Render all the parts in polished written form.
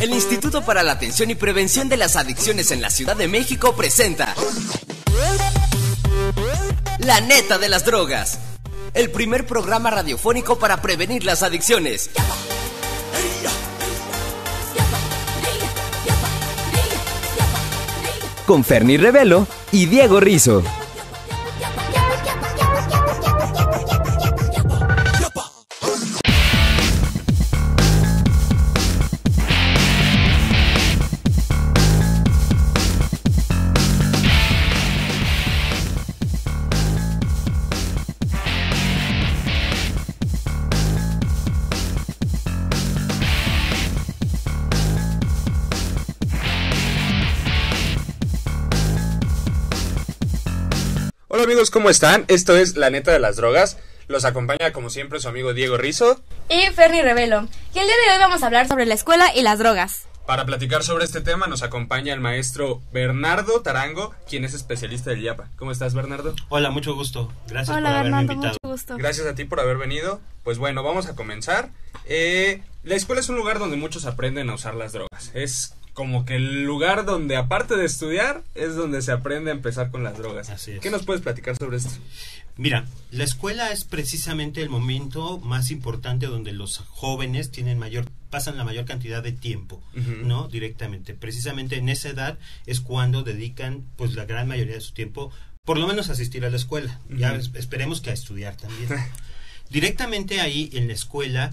El Instituto para la Atención y Prevención de las Adicciones en la Ciudad de México presenta La Neta de las Drogas, el primer programa radiofónico para prevenir las adicciones. Con Ferni Revelo y Diego Rizzo. Hola amigos, ¿cómo están? Esto es La Neta de las Drogas. Los acompaña como siempre su amigo Diego Rizzo y Ferni Revelo. Y el día de hoy vamos a hablar sobre la escuela y las drogas. Para platicar sobre este tema nos acompaña el maestro Bernardo Tarango, quien es especialista del IAPA. ¿Cómo estás, Bernardo? Hola, mucho gusto. Gracias Hola, por haberme Bernardo, invitado. mucho gusto. Gracias a ti por haber venido. Pues bueno, vamos a comenzar. La escuela es un lugar donde muchos aprenden a usar las drogas. Es como que el lugar donde, aparte de estudiar, es donde se aprende a empezar con las drogas. Así es. ¿Qué nos puedes platicar sobre esto? Mira, la escuela es precisamente el momento más importante donde los jóvenes pasan la mayor cantidad de tiempo, ¿no? Directamente. Precisamente en esa edad es cuando dedican, pues, la gran mayoría de su tiempo, por lo menos a asistir a la escuela. Ya esperemos que a estudiar también. Directamente ahí en la escuela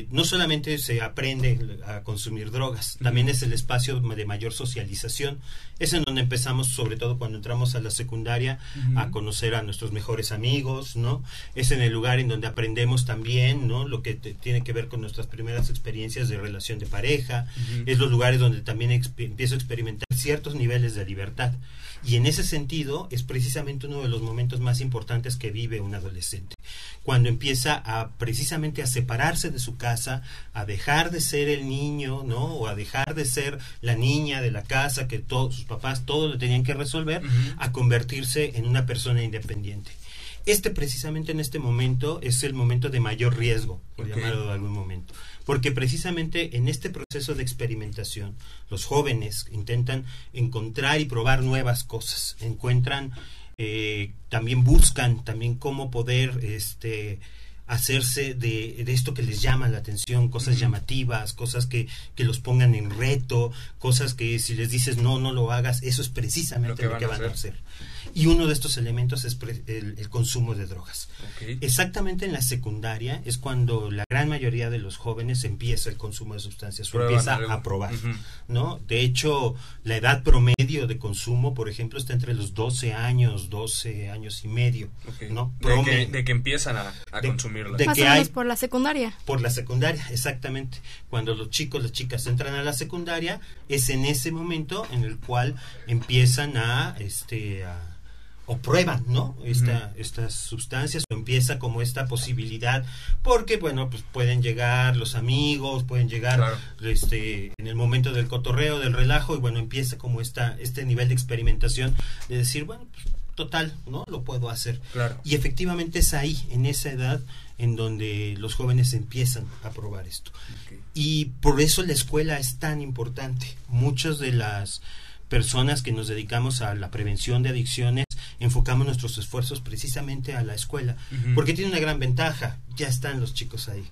no solamente se aprende a consumir drogas, también es el espacio de mayor socialización. Es en donde empezamos, sobre todo cuando entramos a la secundaria, a conocer a nuestros mejores amigos, ¿no? Es en el lugar en donde aprendemos también, ¿no? Lo que tiene que ver con nuestras primeras experiencias de relación de pareja. Es los lugares donde también empiezo a experimentar ciertos niveles de libertad. Y en ese sentido es precisamente uno de los momentos más importantes que vive un adolescente, cuando empieza precisamente a separarse de su casa, a dejar de ser el niño, ¿no? O a dejar de ser la niña de la casa que todos sus papás todo lo tenían que resolver, a convertirse en una persona independiente. Precisamente en este momento es el momento de mayor riesgo, por llamarlo de algún momento, porque precisamente en este proceso de experimentación los jóvenes intentan encontrar y probar nuevas cosas, también buscan también cómo poder hacerse de esto que les llama la atención, cosas llamativas, cosas que los pongan en reto, cosas que si les dices no lo hagas, eso es precisamente lo que van a hacer. Y uno de estos elementos es el consumo de drogas. Exactamente en la secundaria es cuando la gran mayoría de los jóvenes empieza el consumo de sustancias, empieza a probar, ¿no? De hecho, la edad promedio de consumo, por ejemplo, está entre los 12 años y medio, ¿no? De que empiezan a consumirla. Más o menos por la secundaria. Por la secundaria, exactamente. Cuando los chicos, las chicas entran a la secundaria, es en ese momento en el cual empiezan o prueban, ¿no? Estas sustancias, o empieza como esta posibilidad, porque bueno, pues pueden llegar los amigos, pueden llegar en el momento del cotorreo, del relajo, y bueno, empieza como este nivel de experimentación de decir, bueno, pues total, ¿no? Lo puedo hacer. Y efectivamente es ahí, en esa edad, en donde los jóvenes empiezan a probar esto. Y por eso la escuela es tan importante. Muchas de las personas que nos dedicamos a la prevención de adicciones enfocamos nuestros esfuerzos precisamente a la escuela, porque tiene una gran ventaja: ya están los chicos ahí,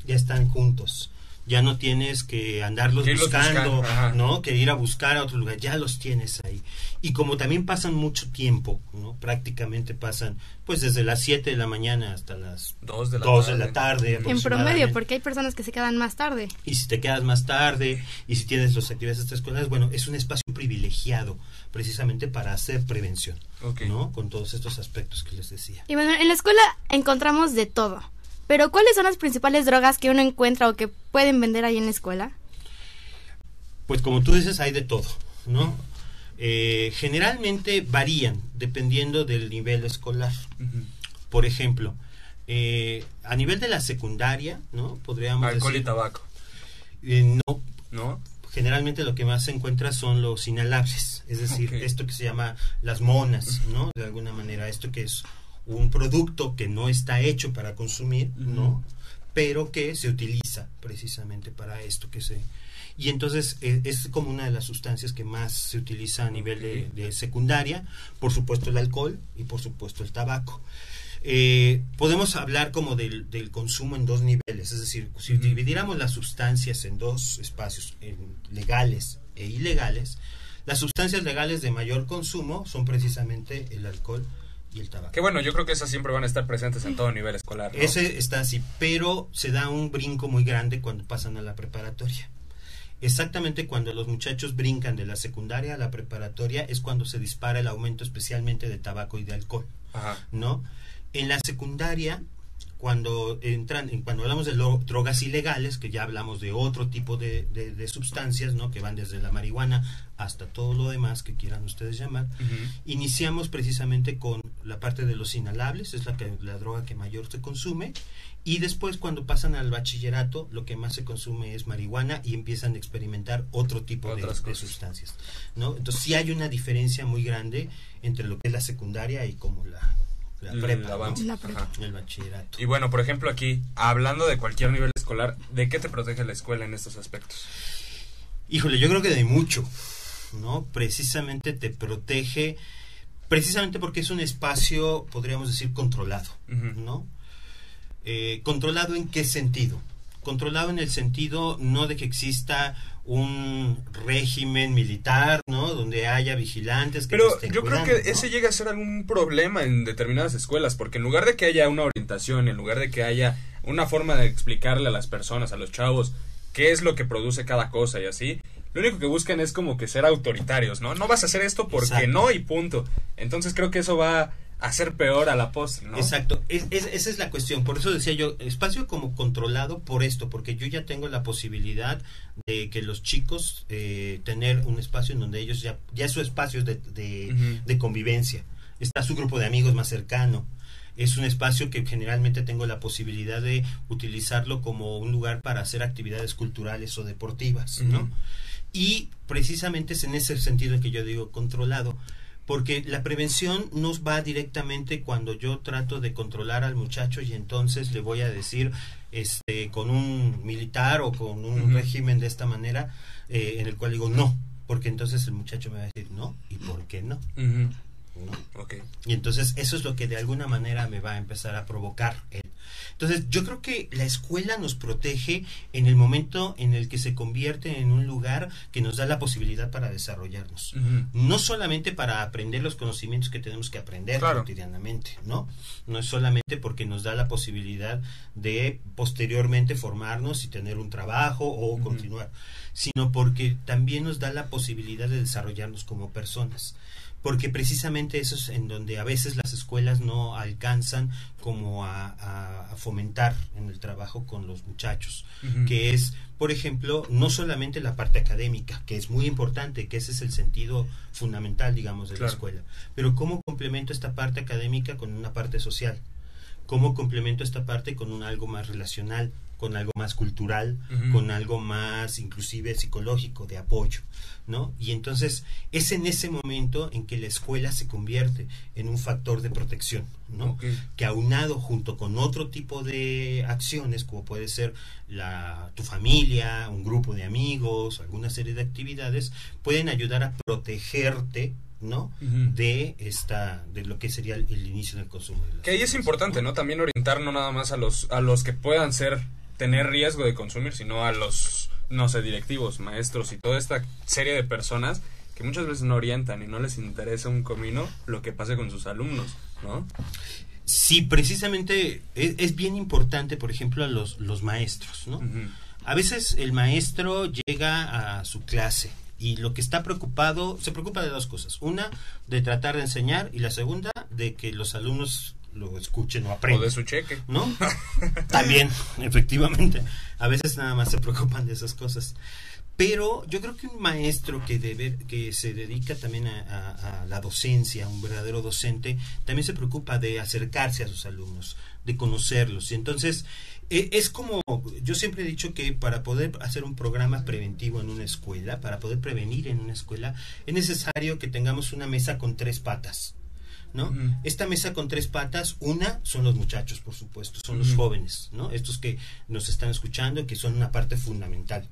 ya están juntos, ya no tienes que andarlos buscando, ¿no? Que ir a buscar a otro lugar, ya los tienes ahí. Y como también pasan mucho tiempo, ¿no? Prácticamente pasan pues desde las 7 de la mañana hasta las 2 de la tarde. En promedio, porque hay personas que se quedan más tarde. Y si te quedas más tarde, y si tienes las actividades extraescolares, bueno, es un espacio privilegiado precisamente para hacer prevención, ¿no? Con todos estos aspectos que les decía. Y bueno, en la escuela encontramos de todo. Pero ¿cuáles son las principales drogas que uno encuentra o que pueden vender ahí en la escuela? Pues como tú dices, hay de todo, ¿no? Generalmente varían dependiendo del nivel escolar. Por ejemplo, a nivel de la secundaria, ¿no? Podríamos alcohol decir, y tabaco. No. Generalmente lo que más se encuentra son los inhalables, es decir, esto que se llama las monas, ¿no? De alguna manera, esto que es un producto que no está hecho para consumir, ¿no? pero que se utiliza precisamente para esto y entonces es como una de las sustancias que más se utiliza a nivel de secundaria, por supuesto el alcohol y por supuesto el tabaco. Podemos hablar como del consumo en dos niveles, es decir, si dividiéramos las sustancias en dos espacios, legales e ilegales, las sustancias legales de mayor consumo son precisamente el alcohol y el tabaco. Que bueno, yo creo que esas siempre van a estar presentes en todo nivel escolar, ¿no? Ese está así, pero se da un brinco muy grande cuando pasan a la preparatoria. Exactamente cuando los muchachos brincan de la secundaria a la preparatoria es cuando se dispara el aumento especialmente de tabaco y de alcohol. Ajá. ¿No? En la secundaria, cuando hablamos de drogas ilegales, que ya hablamos de otro tipo de sustancias, ¿no? Que van desde la marihuana hasta todo lo demás que quieran ustedes llamar, iniciamos precisamente con la parte de los inhalables, es la droga que mayor se consume, y después cuando pasan al bachillerato lo que más se consume es marihuana y empiezan a experimentar otro tipo de sustancias, ¿no? Entonces sí hay una diferencia muy grande entre lo que es la secundaria y como la prepa, ¿no? El bachillerato. Y bueno, por ejemplo aquí, hablando de cualquier nivel escolar, ¿de qué te protege la escuela en estos aspectos? Híjole, yo creo que de mucho, ¿no? Precisamente te protege, precisamente porque es un espacio, podríamos decir, controlado, ¿no? ¿Controlado en qué sentido? Controlado en el sentido no de que exista un régimen militar, ¿no? Donde haya vigilantes que pero te estén yo cuidando, creo que ¿no? ese llega a ser algún problema en determinadas escuelas, porque en lugar de que haya una orientación, en lugar de que haya una forma de explicarle a las personas, a los chavos, qué es lo que produce cada cosa y así, lo único que buscan es como que ser autoritarios, ¿no? No vas a hacer esto porque Exacto. no y punto. Entonces creo que eso va a ser peor a la postre, ¿no? Exacto, esa es la cuestión. Por eso decía yo, espacio como controlado por esto, porque yo ya tengo la posibilidad de que los chicos tener un espacio en donde ellos ya su espacio es de convivencia. Está su grupo de amigos más cercano. Es un espacio que generalmente tengo la posibilidad de utilizarlo como un lugar para hacer actividades culturales o deportivas, ¿no? Y precisamente es en ese sentido en que yo digo controlado. Porque la prevención nos va directamente cuando yo trato de controlar al muchacho y entonces le voy a decir con un militar o con un régimen de esta manera en el cual digo no, porque entonces el muchacho me va a decir no, ¿y por qué no? ¿No? Okay. Y entonces eso es lo que de alguna manera me va a empezar a provocar él. Entonces yo creo que la escuela nos protege en el momento en el que se convierte en un lugar que nos da la posibilidad para desarrollarnos, no solamente para aprender los conocimientos que tenemos que aprender cotidianamente, no es solamente porque nos da la posibilidad de posteriormente formarnos y tener un trabajo o continuar, sino porque también nos da la posibilidad de desarrollarnos como personas. Porque precisamente eso es en donde a veces las escuelas no alcanzan como a fomentar en el trabajo con los muchachos, que es, por ejemplo, no solamente la parte académica, que es muy importante, que ese es el sentido fundamental, digamos, de la escuela, pero cómo complemento esta parte académica con una parte social, cómo complemento esta parte con algo más relacional, con algo más cultural, con algo más inclusive psicológico, de apoyo, ¿no? Y entonces es en ese momento en que la escuela se convierte en un factor de protección, ¿no? Que aunado junto con otro tipo de acciones, como puede ser tu familia, un grupo de amigos, alguna serie de actividades, pueden ayudar a protegerte, ¿no? De lo que sería el inicio del consumo de que ahí es importante, ¿no? También orientar no nada más a los que puedan tener riesgo de consumir, sino a los, no sé, directivos, maestros y toda esta serie de personas que muchas veces no orientan y no les interesa un comino lo que pase con sus alumnos, ¿no? Sí, precisamente es bien importante, por ejemplo, a los maestros, ¿no? A veces el maestro llega a su clase y lo que se preocupa de dos cosas. Una, de tratar de enseñar, y la segunda, de que los alumnos lo escuchen o aprendan. O de su cheque, ¿no? También, efectivamente. A veces nada más se preocupan de esas cosas. Pero yo creo que un maestro que se dedica también a la docencia, un verdadero docente, también se preocupa de acercarse a sus alumnos, de conocerlos. Y entonces es como, yo siempre he dicho que para poder hacer un programa preventivo en una escuela, para poder prevenir en una escuela, es necesario que tengamos una mesa con 3 patas. ¿no? Uh-huh. Esta mesa con 3 patas, una son los muchachos, por supuesto, son los jóvenes, ¿no? Estos que nos están escuchando, que son una parte fundamental.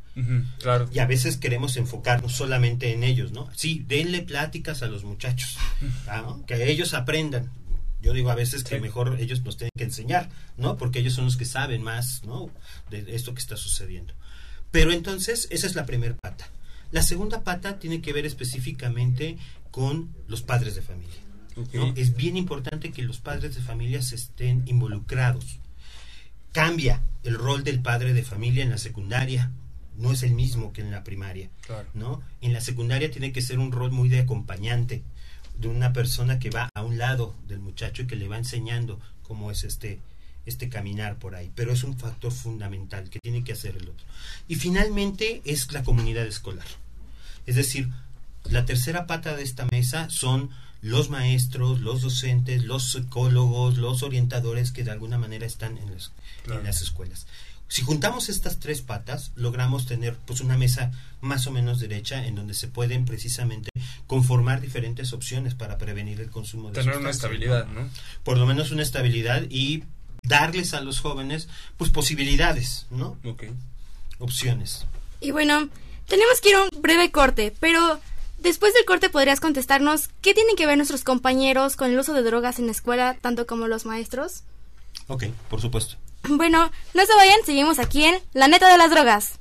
Claro. Y a veces queremos enfocarnos solamente en ellos, ¿no? Sí, denle pláticas a los muchachos, ¿no? Que ellos aprendan. Yo digo a veces que mejor ellos nos tienen que enseñar, ¿no? Porque ellos son los que saben más, ¿no? De esto que está sucediendo. Pero entonces, esa es la primera pata. La segunda pata tiene que ver específicamente con los padres de familia. Okay. ¿No? Es bien importante que los padres de familia estén involucrados. Cambia el rol del padre de familia en la secundaria, no es el mismo que en la primaria. Claro. ¿No? En la secundaria tiene que ser un rol muy de acompañante, de una persona que va a un lado del muchacho y que le va enseñando cómo es este caminar por ahí, pero es un factor fundamental que tiene que hacer el otro. Y finalmente es la comunidad escolar. Es decir, la tercera pata de esta mesa son los maestros, los docentes, los psicólogos, los orientadores que de alguna manera están en las escuelas. Si juntamos estas 3 patas, logramos tener pues una mesa más o menos derecha en donde se pueden precisamente conformar diferentes opciones para prevenir el consumo de tener una sustancias, estabilidad, ¿no? Por lo menos una estabilidad y darles a los jóvenes pues posibilidades, ¿no? Okay. Opciones. Y bueno, tenemos que ir a un breve corte, pero después del corte podrías contestarnos qué tienen que ver nuestros compañeros con el uso de drogas en la escuela, tanto como los maestros. Ok, por supuesto. Bueno, no se vayan, seguimos aquí en La Neta de las Drogas.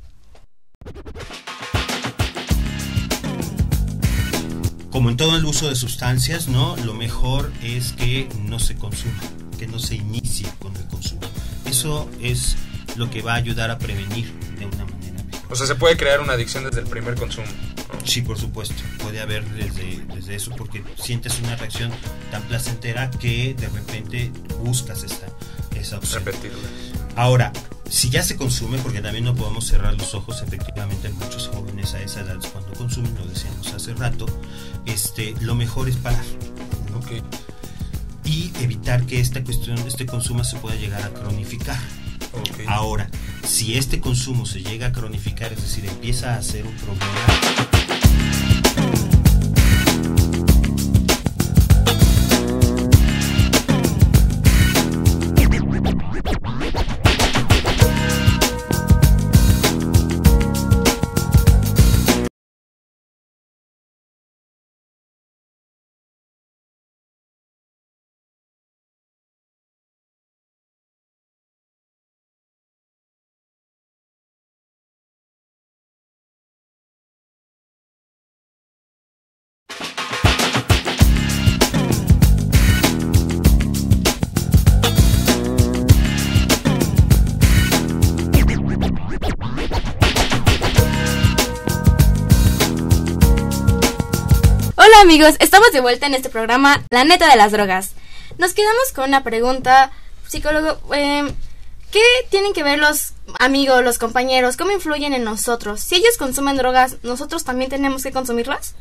Como en todo el uso de sustancias, ¿no? Lo mejor es que no se consuma, que no se inicie con el consumo. Eso es lo que va a ayudar a prevenir de una manera mejor. O sea, se puede crear una adicción desde el primer consumo, ¿no? Sí, por supuesto. Puede haber desde eso, porque sientes una reacción tan placentera que de repente buscas esa opción. Repetirla. Ahora, si ya se consume, porque también no podemos cerrar los ojos, efectivamente hay muchos jóvenes a esa edad cuando consumen, lo decíamos hace rato, lo mejor es parar, ¿no? Okay. Y evitar que este consumo se pueda llegar a cronificar. Okay. Ahora, si este consumo se llega a cronificar, es decir, empieza a ser un problema. Hola amigos, estamos de vuelta en este programa La Neta de las Drogas. Nos quedamos con una pregunta, psicólogo, ¿qué tienen que ver los amigos, los compañeros? ¿Cómo influyen en nosotros? Si ellos consumen drogas, ¿nosotros también tenemos que consumirlas?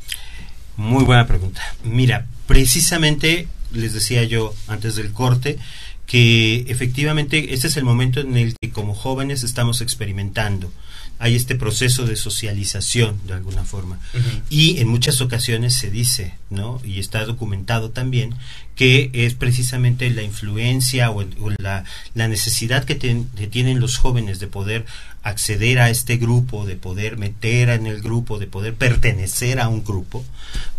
Muy buena pregunta. Mira, precisamente les decía yo antes del corte que efectivamente este es el momento en el que como jóvenes estamos experimentando. Hay este proceso de socialización de alguna forma. Uh-huh. Y en muchas ocasiones se dice, ¿no? Y está documentado también, que es precisamente la influencia o la necesidad que tienen los jóvenes de poder acceder a este grupo, de poder meter en el grupo, de poder pertenecer a un grupo,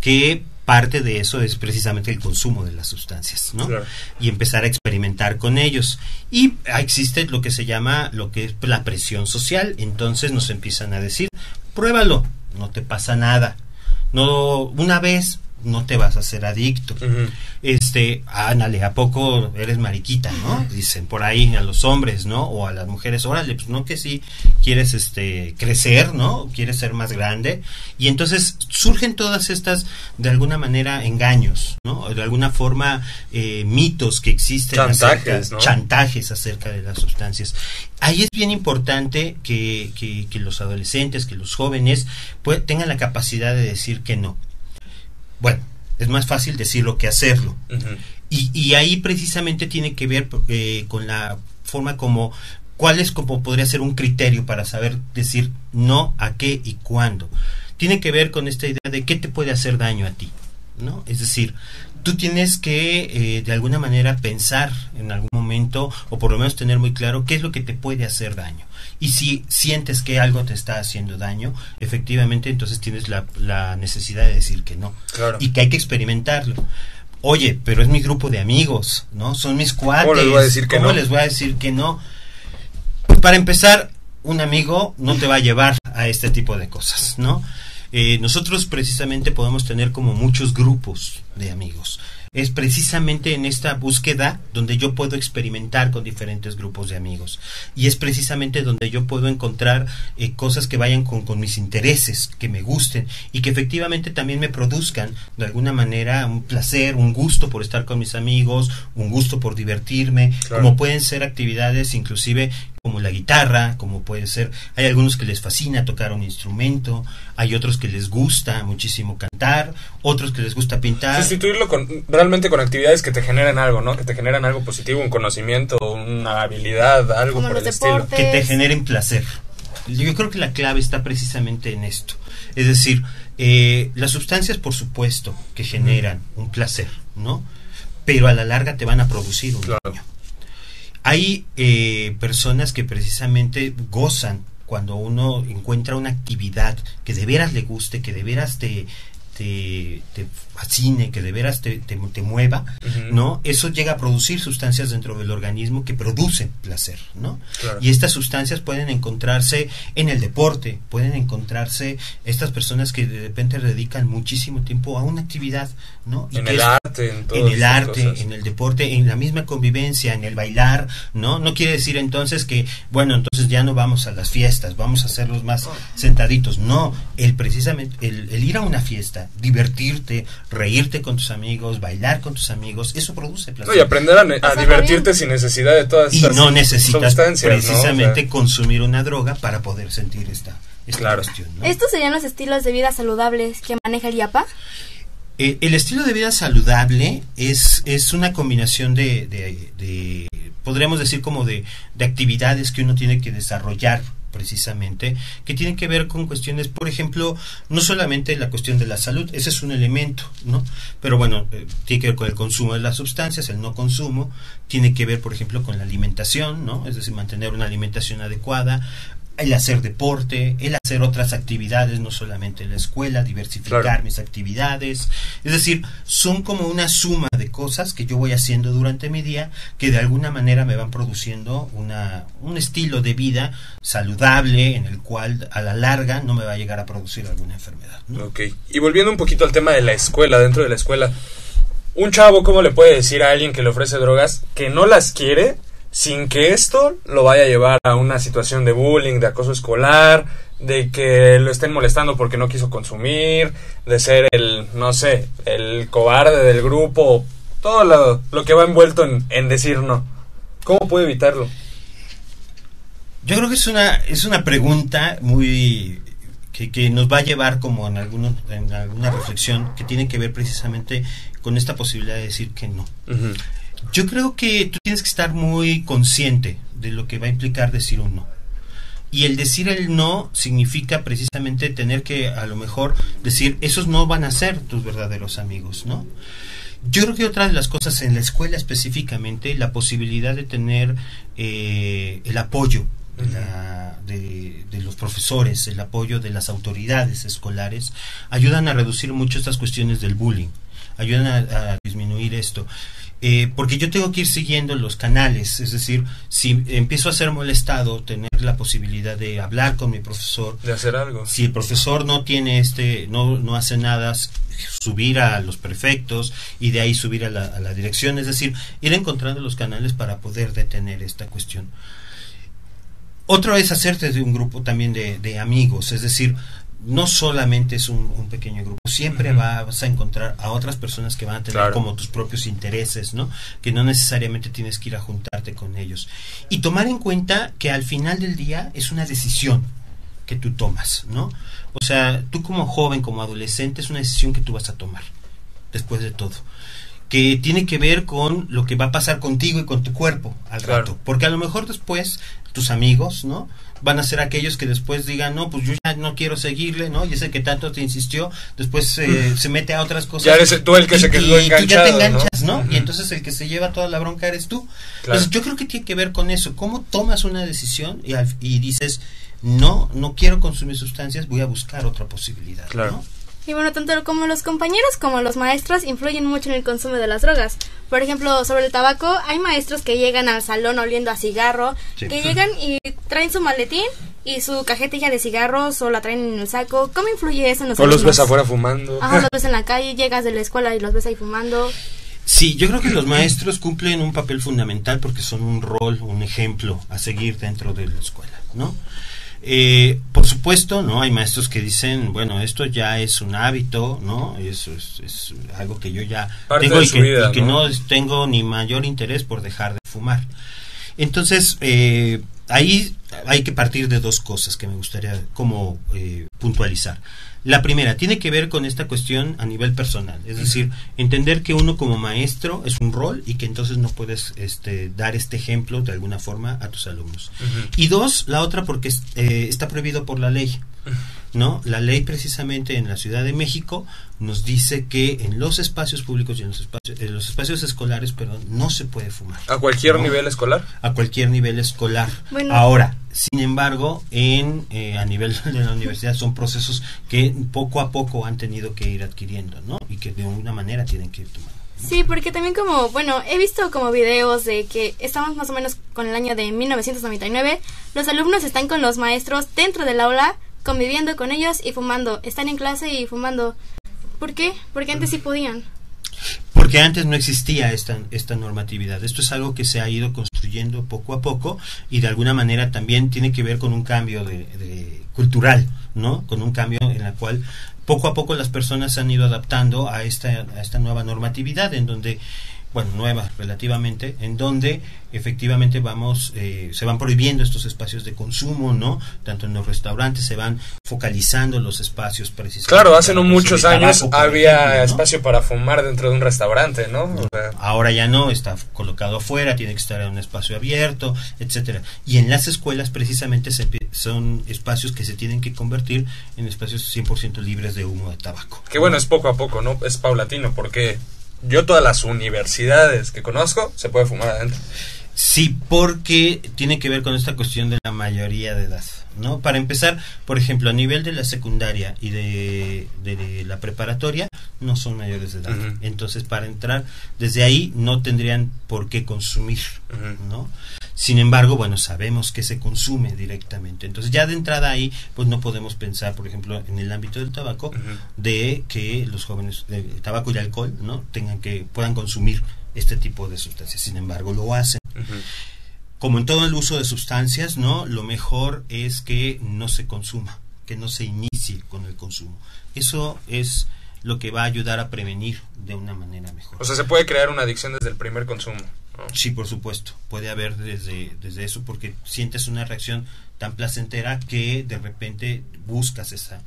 que parte de eso es precisamente el consumo de las sustancias, ¿no? Claro. Y empezar a experimentar con ellos. Y existe lo que se llama, lo que es la presión social. Entonces nos empiezan a decir, pruébalo, no te pasa nada. No, una vez no te vas a hacer adicto. Uh-huh. Ándale, ¿a poco eres mariquita, no? Dicen por ahí a los hombres, ¿no? O a las mujeres, órale, pues no, que sí quieres crecer, ¿no? Quieres ser más grande. Y entonces surgen todas estas, de alguna manera, engaños, ¿no? De alguna forma, mitos que existen. Chantajes acerca de las sustancias. Ahí es bien importante que los adolescentes, que los jóvenes tengan la capacidad de decir que no. Bueno, es más fácil decirlo que hacerlo. Uh-huh. Y ahí precisamente tiene que ver con la forma como podría ser un criterio para saber decir no, a qué y cuándo. Tiene que ver con esta idea de qué te puede hacer daño a ti, ¿no? Es decir, tú tienes que de alguna manera pensar en algún momento, o por lo menos tener muy claro qué es lo que te puede hacer daño. Y si sientes que algo te está haciendo daño, efectivamente entonces tienes la necesidad de decir que no. Claro. Y que hay que experimentarlo. Oye, pero es mi grupo de amigos, ¿no? Son mis cuates. ¿Cómo les voy a decir que no? ¿Cómo les voy a decir que no? Pues para empezar, un amigo no te va a llevar a este tipo de cosas, ¿no? Nosotros precisamente podemos tener como muchos grupos de amigos. Es precisamente en esta búsqueda donde yo puedo experimentar con diferentes grupos de amigos. Y es precisamente donde yo puedo encontrar cosas que vayan con mis intereses, que me gusten y que efectivamente también me produzcan de alguna manera un placer, un gusto por estar con mis amigos, un gusto por divertirme, claro. Como pueden ser actividades inclusive como la guitarra, como puede ser, hay algunos que les fascina tocar un instrumento, hay otros que les gusta muchísimo cantar, otros que les gusta pintar. Sustituirlo realmente con actividades que te generan algo, ¿no? Que te generan algo positivo, un conocimiento, una habilidad, algo como por los el estilo. deportes. Que te generen placer. Yo creo que la clave está precisamente en esto. Es decir, las sustancias, por supuesto, que generan un placer, ¿no? Pero a la larga te van a producir un daño. Hay personas que precisamente gozan cuando uno encuentra una actividad que de veras le guste, que de veras te fascine, que de veras te mueva, ¿no? Eso llega a producir sustancias dentro del organismo que producen placer, ¿no? Claro. Y estas sustancias pueden encontrarse en el deporte, pueden encontrarse estas personas que de repente dedican muchísimo tiempo a una actividad, ¿no? Y en que el arte, en todo. En el arte, en el deporte, en la misma convivencia, en el bailar, ¿no? No quiere decir entonces que, bueno, entonces ya no vamos a las fiestas, vamos a hacerlos más sentaditos. No, precisamente el ir a una fiesta, divertirte, reírte con tus amigos, bailar con tus amigos, eso produce placer. No, y aprender a divertirte sin necesidad de todas estas no necesitas sustancias, precisamente ¿no? consumir una droga para poder sentir esta claro. cuestión, ¿no? ¿Estos serían los estilos de vida saludables que maneja el IAPA? El estilo de vida saludable es una combinación de podríamos decir como de actividades que uno tiene que desarrollar precisamente, que tienen que ver con cuestiones, por ejemplo, no solamente la cuestión de la salud, ese es un elemento, ¿no? Pero bueno, tiene que ver con el consumo de las sustancias, el no consumo, tiene que ver, por ejemplo, con la alimentación, ¿no? Es decir, mantener una alimentación adecuada, el hacer deporte, el hacer otras actividades, no solamente en la escuela, diversificar claro. mis actividades, es decir, son como una suma de cosas que yo voy haciendo durante mi día que de alguna manera me van produciendo un estilo de vida saludable en el cual a la larga no me va a llegar a producir alguna enfermedad, ¿no? Ok, y volviendo un poquito al tema de la escuela, dentro de la escuela, un chavo, ¿cómo le puede decir a alguien que le ofrece drogas que no las quiere sin que esto lo vaya a llevar a una situación de bullying, de acoso escolar, de que lo estén molestando porque no quiso consumir, de ser el, no sé, el cobarde del grupo, todo lo que va envuelto en decir no? ¿Cómo puede evitarlo? Yo creo que es una pregunta muy que nos va a llevar como en alguna reflexión que tiene que ver precisamente con esta posibilidad de decir que no. Uh-huh. Yo creo que tú tienes que estar muy consciente de lo que va a implicar decir un no. Y el decir el no significa precisamente tener que a lo mejor decir, esos no van a ser tus verdaderos amigos, ¿no? Yo creo que otra de las cosas en la escuela específicamente, la posibilidad de tener el apoyo de los profesores, el apoyo de las autoridades escolares, ayudan a reducir mucho estas cuestiones del bullying, ayudan a disminuir esto. Porque yo tengo que ir siguiendo los canales, es decir, si empiezo a ser molestado, tener la posibilidad de hablar con mi profesor, de hacer algo. Si el profesor no tiene no hace nada, subir a los prefectos y de ahí subir a la dirección, es decir, ir encontrando los canales para poder detener esta cuestión. Otra es hacerte de un grupo también de amigos, es decir, no solamente es un pequeño grupo, siempre uh-huh. vas a encontrar a otras personas que van a tener claro. como tus propios intereses, ¿no? Que no necesariamente tienes que ir a juntarte con ellos. Y tomar en cuenta que al final del día es una decisión que tú tomas, ¿no? O sea, tú como joven, como adolescente, es una decisión que tú vas a tomar, después de todo. que tiene que ver con lo que va a pasar contigo y con tu cuerpo al Claro. rato. Porque a lo mejor después tus amigos, ¿no?, van a ser aquellos que después digan, no, pues yo ya no quiero seguirle, ¿no? Y ese que tanto te insistió, después se mete a otras cosas. Ya eres tú el que se quedó y tú ya te enganchado, enganchas, ¿no? Ujú. Y entonces el que se lleva toda la bronca eres tú. Claro. Entonces yo creo que tiene que ver con eso. ¿Cómo tomas una decisión y dices, no quiero consumir sustancias, voy a buscar otra posibilidad, Claro. ¿no? Y bueno, tanto como los compañeros como los maestros influyen mucho en el consumo de las drogas. Por ejemplo, sobre el tabaco, hay maestros que llegan al salón oliendo a cigarro, Sí. que llegan y traen su maletín y su cajetilla de cigarros o la traen en el saco. ¿Cómo influye eso en los O los alumnos? ves afuera fumando. Ajá, los ves en la calle, llegas de la escuela y los ves ahí fumando. Sí, yo creo que los maestros cumplen un papel fundamental porque son un rol, un ejemplo a seguir dentro de la escuela, ¿no? Por supuesto, ¿no? Hay maestros que dicen, bueno, esto ya es un hábito, ¿no? Eso es algo que yo ya Parte tengo de y su que, vida, y que ¿no? no tengo ni mayor interés por dejar de fumar. Entonces, ahí hay que partir de dos cosas que me gustaría como puntualizar. La primera tiene que ver con esta cuestión a nivel personal, es decir, entender que uno como maestro es un rol y que entonces no puedes dar este ejemplo de alguna forma a tus alumnos. Ujú. Y dos, la otra porque está prohibido por la ley, ¿no? La ley precisamente en la Ciudad de México nos dice que en los espacios públicos y en los espacios escolares, perdón, no se puede fumar. ¿A cualquier ¿no? nivel escolar? A cualquier nivel escolar. Bueno. Ahora, sin embargo, a nivel de la universidad son procesos que poco a poco han tenido que ir adquiriendo, ¿no? Y que de alguna manera tienen que ir tomando. Sí, porque también como, bueno, he visto como videos de que estamos más o menos con el año de 1999, los alumnos están con los maestros dentro del aula, conviviendo con ellos y fumando, están en clase y fumando. ¿Por qué? Porque antes sí podían. Porque antes no existía esta normatividad. Esto es algo que se ha ido construyendo poco a poco y de alguna manera también tiene que ver con un cambio de cultural, ¿no? Con un cambio en la cual poco a poco las personas se han ido adaptando a esta nueva normatividad en donde, bueno, nueva relativamente, en donde efectivamente se van prohibiendo estos espacios de consumo, ¿no? Tanto en los restaurantes se van focalizando los espacios precisamente. Claro, hace no para consumir muchos años tabaco, por había ejemplo, ¿no? espacio para fumar dentro de un restaurante, ¿no? O sea, Ahora ya no, está colocado afuera, tiene que estar en un espacio abierto, etcétera. Y en las escuelas precisamente son espacios que se tienen que convertir en espacios 100% libres de humo de tabaco. que bueno, es poco a poco, ¿no? Es paulatino, porque yo todas las universidades que conozco se puede fumar adentro. Sí, porque tiene que ver con esta cuestión de la mayoría de edad, ¿no? Para empezar, por ejemplo, a nivel de la secundaria y de la preparatoria, no son mayores de edad. Ujú. Entonces, para entrar, desde ahí no tendrían por qué consumir, Ujú. ¿no? Sin embargo, bueno, sabemos que se consume directamente. Entonces, ya de entrada ahí, pues no podemos pensar, por ejemplo, en el ámbito del tabaco, Ujú. de que los jóvenes, de tabaco y alcohol, ¿no? Puedan consumir este tipo de sustancias. Sin embargo, lo hacen. Ujú. Como en todo el uso de sustancias, ¿no? Lo mejor es que no se consuma, que no se inicie con el consumo. Eso es lo que va a ayudar a prevenir de una manera mejor. O sea, se puede crear una adicción desde el primer consumo, ¿no? Sí, por supuesto. Puede haber desde eso porque sientes una reacción tan placentera que de repente buscas esa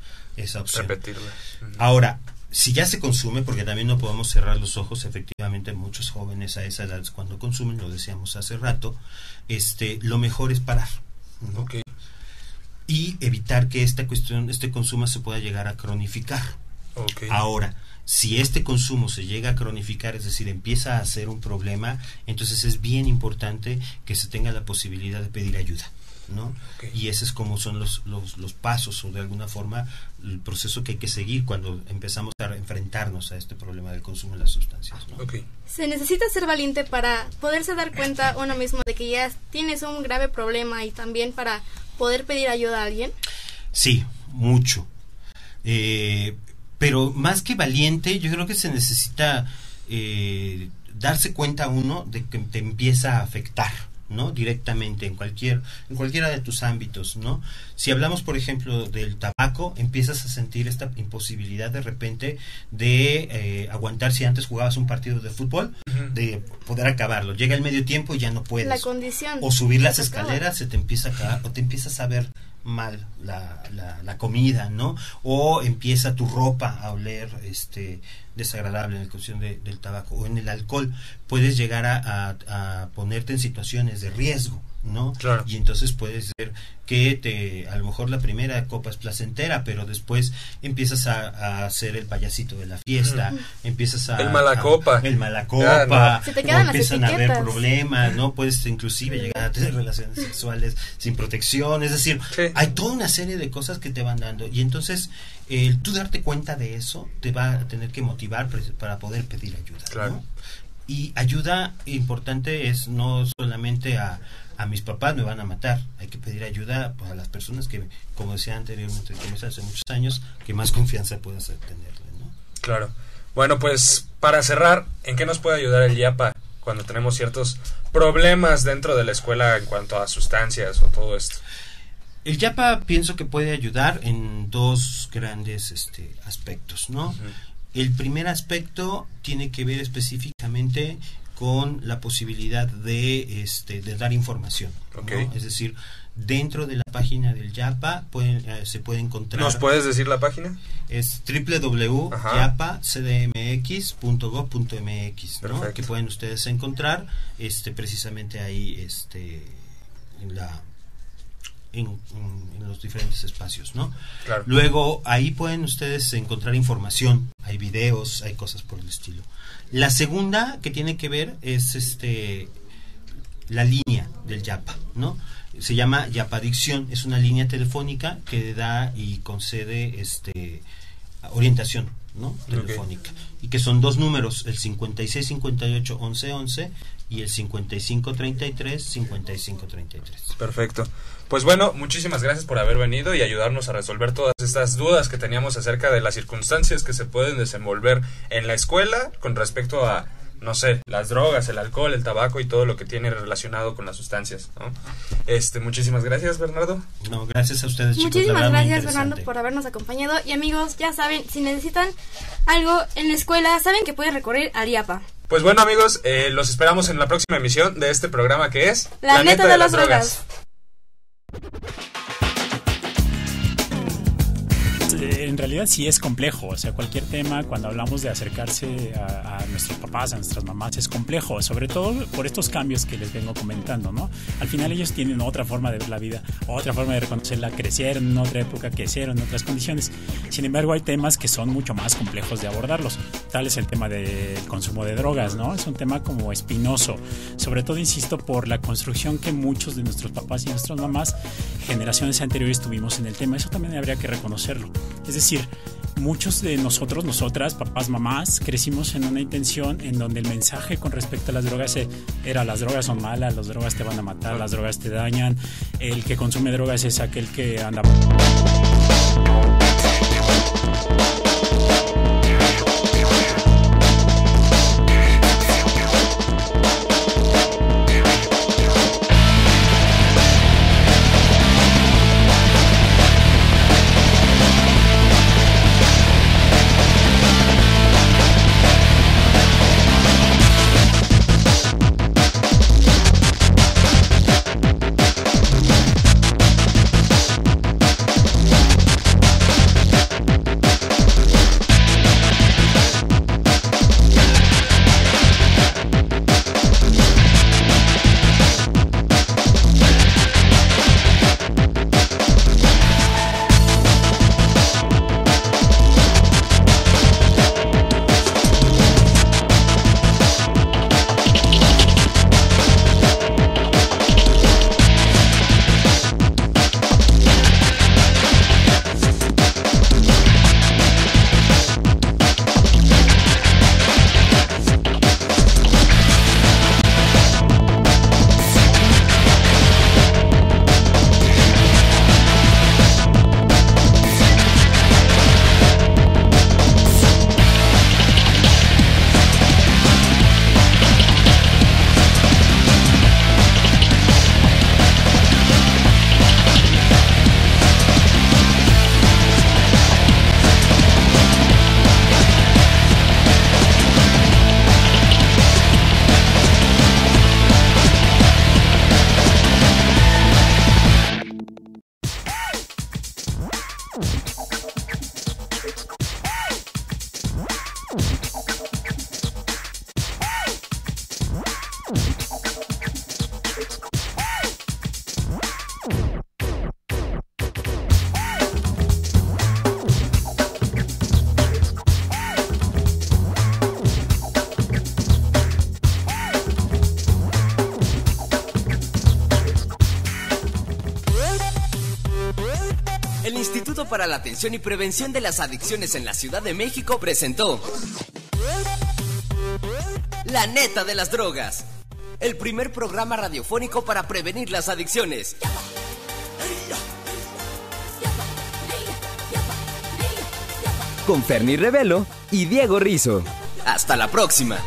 opción. Repetirla. Ujú. Ahora, si ya se consume, porque también no podemos cerrar los ojos, efectivamente muchos jóvenes a esa edad cuando consumen, lo decíamos hace rato, lo mejor es parar, ¿no? Ok. Y evitar que este consumo se pueda llegar a cronificar. Ok. Ahora, si este consumo se llega a cronificar, es decir, empieza a ser un problema, entonces es bien importante que se tenga la posibilidad de pedir ayuda, ¿no? Ok. Y ese es como son los pasos o de alguna forma el proceso que hay que seguir cuando empezamos a enfrentarnos a este problema del consumo de las sustancias, ¿no? Ok. Se necesita ser valiente para poderse dar cuenta uno mismo de que ya tienes un grave problema y también para poder pedir ayuda a alguien. Sí, mucho. Pero más que valiente, yo creo que se necesita darse cuenta uno de que te empieza a afectar, ¿no? Directamente en cualquiera de tus ámbitos, ¿no? Si hablamos, por ejemplo, del tabaco, empiezas a sentir esta imposibilidad de repente de aguantar si antes jugabas un partido de fútbol, Ujú. de poder acabarlo. Llega el medio tiempo y ya no puedes. La condición. O subir las se acaba. escaleras se te empieza a acabar, o te empiezas a ver mal la comida, ¿no? O empieza tu ropa a oler desagradable en la cuestión del tabaco o en el alcohol, puedes llegar a ponerte en situaciones de riesgo, ¿no? Claro. Y entonces puede ser que a lo mejor la primera copa es placentera, pero después empiezas a ser el payasito de la fiesta, empiezas el mala copa, no. Se te quedan las empiezan a haber etiquetas. problemas, ¿no? Puedes inclusive llegar a tener relaciones sexuales sin protección, es decir, sí, hay toda una serie de cosas que te van dando, y entonces el tú darte cuenta de eso te va a tener que motivar para poder pedir ayuda, claro, ¿no? Y ayuda importante es no solamente a mis papás me van a matar, hay que pedir ayuda pues, a las personas que, como decía anteriormente, como hace muchos años, que más confianza puedas tenerle, ¿no? Claro. Bueno, pues para cerrar, ¿en qué nos puede ayudar el YAPA cuando tenemos ciertos problemas dentro de la escuela en cuanto a sustancias o todo esto? El YAPA pienso que puede ayudar en dos grandes aspectos, ¿no? Uh-huh. El primer aspecto tiene que ver específicamente con la posibilidad de dar información, okay, ¿no? Es decir, dentro de la página del YAPA se puede encontrar... ¿Nos puedes decir la página? Es www.yapacdmx.gov.mx, ¿no? Que pueden ustedes encontrar precisamente ahí en los diferentes espacios, ¿no? Claro. Luego ahí pueden ustedes encontrar información, hay videos, hay cosas por el estilo. La segunda que tiene que ver es la línea del YAPA, ¿no? Se llama YAPA Adicción, es una línea telefónica que da y concede orientación, ¿no? Telefónica, okay, y que son dos números, el 5658-1111 y el 5533-5533. Perfecto. Pues bueno, muchísimas gracias por haber venido y ayudarnos a resolver todas estas dudas que teníamos acerca de las circunstancias que se pueden desenvolver en la escuela con respecto a, no sé, las drogas, el alcohol, el tabaco y todo lo que tiene relacionado con las sustancias, ¿no? Muchísimas gracias, Bernardo. No, gracias a ustedes, chicos. Muchísimas gracias, Bernardo, por habernos acompañado. Y amigos, ya saben, si necesitan algo en la escuela, saben que pueden recurrir al YAPA. Pues bueno, amigos, los esperamos en la próxima emisión de este programa que es La Neta de las Drogas. En realidad sí es complejo, o sea, cualquier tema cuando hablamos de acercarse a nuestros papás, a nuestras mamás, es complejo, sobre todo por estos cambios que les vengo comentando, ¿no? Al final ellos tienen otra forma de ver la vida, otra forma de reconocerla, crecieron en otra época, crecieron en otras condiciones. Sin embargo, hay temas que son mucho más complejos de abordarlos. Tal es el tema del consumo de drogas, ¿no? Es un tema como espinoso, sobre todo, insisto, por la construcción que muchos de nuestros papás y nuestras mamás, generaciones anteriores, tuvimos en el tema. Eso también habría que reconocerlo. Es decir, muchos de nosotros, nosotras, papás, mamás, crecimos en una intención en donde el mensaje con respecto a las drogas era: las drogas son malas, las drogas te van a matar, las drogas te dañan, el que consume drogas es aquel que anda... El Instituto para la Atención y Prevención de las Adicciones en la Ciudad de México presentó La Neta de las Drogas, el primer programa radiofónico para prevenir las adicciones. Con Ferni Revelo y Diego Rizzo. Hasta la próxima.